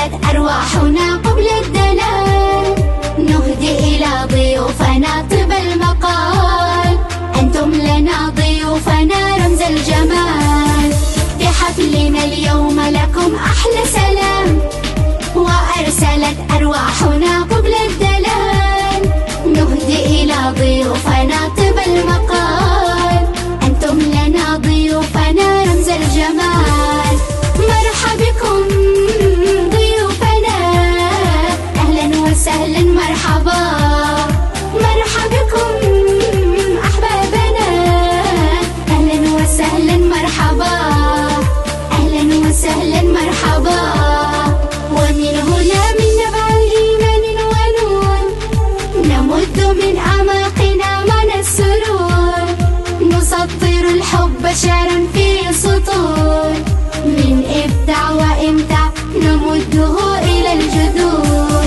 أرسلت أرواحنا قبل الدلال نهدي إلى ضيوفنا طيب المقال. أنتم لنا ضيوفنا رمز الجمال، بحفلنا اليوم لكم أحلى سلام. وأرسلت أرواحنا قبل الدلال نهدي إلى ضيوفنا طيب المقال. أنتم لنا ضيوفنا رمز الجمال. مرحبا بكم ضيوفنا، أهلا وسهلا مرحبا. مرحبا بكم أحبابنا، أهلا وسهلا مرحبا. أهلا وسهلا مرحبا. ومن هنا من نبع الإيمان ونور نمد من أعماقنا معنا السرور، نسطر الحب شعرا في سطور، من إبداع وإمتاع نمده إلى الجذور.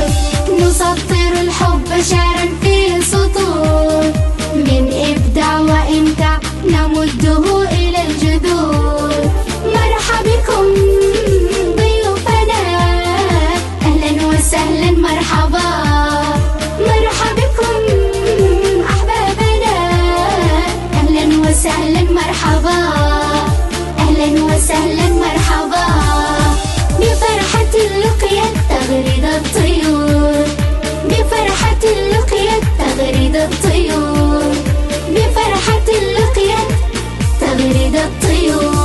نسطر الحب شعرا في سطور، من إبداع وإمتاع نمده إلى الجذور. مرحبا بكم ضيوفنا، أهلا وسهلا مرحبا. مرحبا بكم أحبابنا، أهلا وسهلا مرحبا. أهلا وسهلا مرحبا. بفرحة لقيت تغرد الطيور، بفرحة لقيت تغرد الطيور، بفرحة لقيت تغرد الطيور.